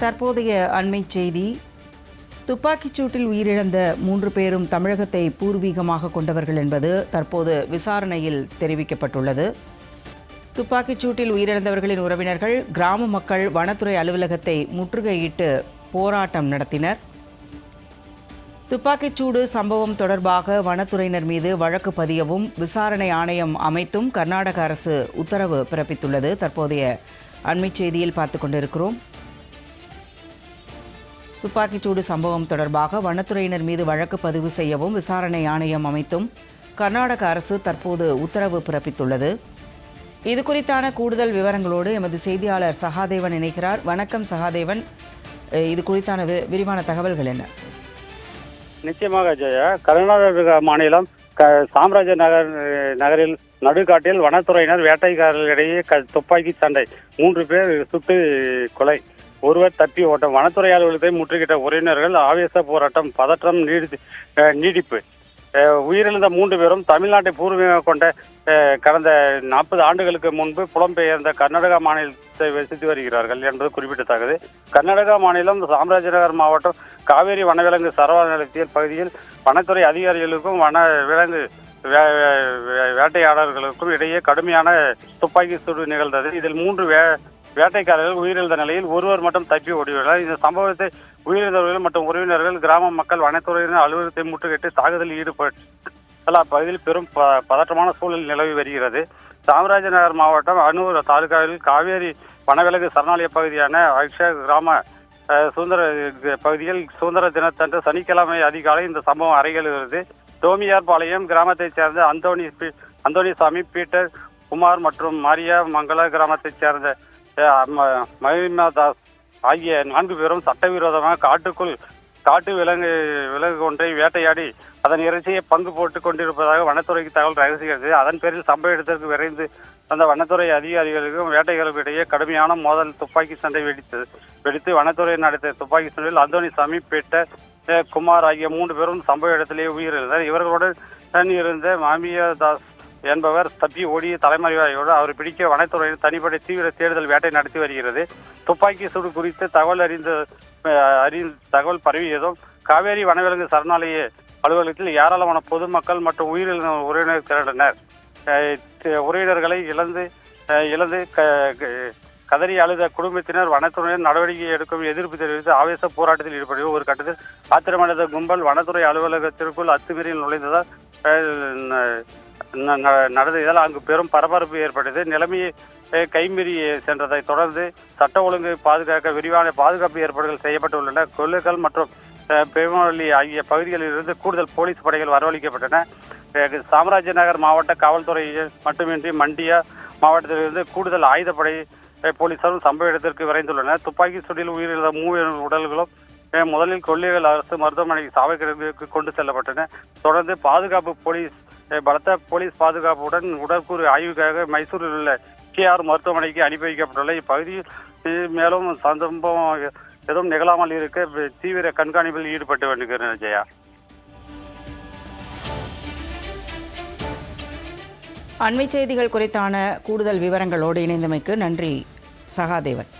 தற்போதைய அண்மை செய்தி. துப்பாக்கிச் சூட்டில் உயிரிழந்த 3 பேரும் தமிழகத்தை பூர்வீகமாக கொண்டவர்கள் என்பது தற்போது விசாரணையில் தெரிவிக்கப்பட்டுள்ளது. துப்பாக்கிச் சூட்டில் உயிரிழந்தவர்களின் உறவினர்கள் கிராம மக்கள் வனத்துறை அலுவலகத்தை முற்றுகையிட்டு போராட்டம் நடத்தினர். துப்பாக்கிச்சூடு சம்பவம் தொடர்பாக வனத்துறையினர் மீது வழக்கு பதியவும் விசாரணை ஆணையம் அமைத்தும் கர்நாடக அரசு உத்தரவு பிறப்பித்துள்ளது. தற்போதைய அண்மை செய்தியில் பார்த்து கொண்டிருக்கிறோம். துப்பாக்கிச்சூடு சம்பவம் தொடர்பாக வனத்துறையினர் மீது வழக்கு பதிவு செய்யவும் விசாரணை ஆணையம் அமைத்தும் கர்நாடக அரசு தற்போது உத்தரவு பிறப்பித்துள்ளது. இது குறித்தான கூடுதல் விவரங்களோடு எமது செய்தியாளர் சகாதேவன் இணைகிறார். வணக்கம் சகாதேவன், இது குறித்தான விரிவான தகவல்கள் என்ன? நிச்சயமாக ஜெயா, கர்நாடக மாநிலம் சாம்ராஜ்ய நகரில் நடுக்காட்டில் வனத்துறையினர் வேட்டைக்காரர்களிடையே துப்பாக்கி சண்டை, 3 பேர் சுட்டு கொலை, ஒருவர் தப்பி ஓட்டம். வனத்துறை அலுவலகத்தை முற்றுகிட்ட உறவினர்கள் ஆவேச போராட்டம், பதற்றம் நீடிப்பு. உயிரிழந்த 3 பேரும் தமிழ்நாட்டை பூர்வீகம் கொண்ட கடந்த 40 ஆண்டுகளுக்கு முன்பு புலம்பெயர்ந்த கர்நாடகா மாநிலத்தை வசித்து வருகிறார்கள் என்பது குறிப்பிடத்தக்கது. கர்நாடகா மாநிலம் சாம்ராஜ்நகர் மாவட்டம் காவேரி வனவிலங்கு சரவாண நிலையத்தில் பகுதியில் வனத்துறை அதிகாரிகளுக்கும் வனவிலங்கு வேட்டையாளர்களுக்கும் இடையே கடுமையான துப்பாக்கி சூடு நிகழ்ந்தது. இதில் 3 வேட்டைக்காரர்கள் உயிரிழந்த நிலையில் ஒருவர் மட்டும் தப்பி ஓடியுள்ளார். இந்த சம்பவத்தை உயிரிழந்தவர்கள் மற்றும் உறவினர்கள், கிராம மக்கள் வனத்துறையினர் அலுவலகத்தை முற்றுகையிட்டு தாக்குதலில் ஈடுபட்டு அப்பகுதியில் பெரும் பதற்றமான சூழல் நிலவி வருகிறது. சாமராஜநகர் மாவட்டம் அன்னூர் தாலுகாவில் காவேரி வனவிலங்கு சரணாலய பகுதியான அக்ஷா கிராம சுதந்திர பகுதியில் சுதந்திர தினத்தன்று சனிக்கிழமை அதிகாலை இந்த சம்பவம் அரங்கேறுகிறது. டோமியார்பாளையம் கிராமத்தைச் சேர்ந்த அந்தோணிசாமி, பீட்டர், குமார் மற்றும் மாரியா மங்கள கிராமத்தைச் சேர்ந்த மகிமாதாஸ் ஆகிய 4 பேரும் சட்டவிரோதமாக காட்டு விலங்கு ஒன்றை வேட்டையாடி அதன் இறைச்சியை பங்கு போட்டுக் கொண்டிருப்பதாக வனத்துறைக்கு தகவல் ரகசியது. அதன் பேரில் சம்பவ இடத்திற்கு விரைந்து அந்த வனத்துறை அதிகாரிகளுக்கும் வேட்டைகளுக்கும் இடையே கடுமையான மோதல், துப்பாக்கி சண்டை வெடித்து வனத்துறை நடத்திய துப்பாக்கி சண்டையில் அந்தோணிசாமி, பீட்டர், குமார் ஆகிய 3 பேரும் சம்பவ இடத்திலேயே உயிரிழந்தார். இவர்களுடன் இருந்த மாமியாதாஸ் என்பவர் தப்பி ஓடி தலைமறைவாகியோடு அவர் பிடிக்க வனத்துறையின் தனிப்படை தீவிர தேடுதல் வேட்டை நடத்தி வருகிறது. துப்பாக்கி சூடு குறித்து தகவல் பரவியதும் காவேரி வனவிலங்கு சரணாலய அலுவலகத்தில் ஏராளமான பொதுமக்கள் மற்றும் உயிரிழந்த உறவினர் திரண்டனர். உறவினர்களை இழந்து கதறி அழுத குடும்பத்தினர் வனத்துறையினர் நடவடிக்கை எடுக்கும் எதிர்ப்பு தெரிவித்து ஆவேச போராட்டத்தில் ஈடுபட்டு ஒரு கட்டத்தில் ஆத்திரமடைந்த கும்பல் வனத்துறை அலுவலகத்திற்குள் அத்துமீறி நுழைந்ததால் நடந்ததால் அங்கு பெரும் பரபரப்பு ஏற்பட்டது. நிலைமையை கைமீறி சென்றதை தொடர்ந்து சட்ட ஒழுங்கு பாதுகாக்க விரிவான பாதுகாப்பு ஏற்பாடுகள் செய்யப்பட்டுள்ளன. கொள்ளுகள் மற்றும் பெருமொழி ஆகிய பகுதிகளில் இருந்து கூடுதல் போலீஸ் படைகள் வரவழைக்கப்பட்டன. சாம்ராஜ்நகர் மாவட்ட காவல்துறை மட்டுமின்றி மண்டியா மாவட்டத்திலிருந்து கூடுதல் ஆயுதப்படை போலீசாரும் சம்பவ இடத்திற்கு விரைந்துள்ளனர். துப்பாக்கி சூட்டில் உயிரிழந்த 3 உடல்களும் முதலில் கொள்ளிகள் அரசு மருத்துவமனைக்கு சாவைக்கிடங்குக்கு கொண்டு செல்லப்பட்டன. தொடர்ந்து பலத்த போலீஸ் பாதுகாப்புடன் உடற்கூறு ஆய்வுக்காக மைசூரில் உள்ள KR மருத்துவமனைக்கு அனுப்பி வைக்கப்பட்டுள்ள இப்பகுதியில் மேலும் சம்பவம் எதுவும் நிகழாமல் இருக்க தீவிர கண்காணிப்பில் ஈடுபட்டு வருகிறேன். ஜெயா, அண்மை செய்திகள் குறித்தான கூடுதல் விவரங்களோடு இணைந்தமைக்கு நன்றி சகாதேவன்.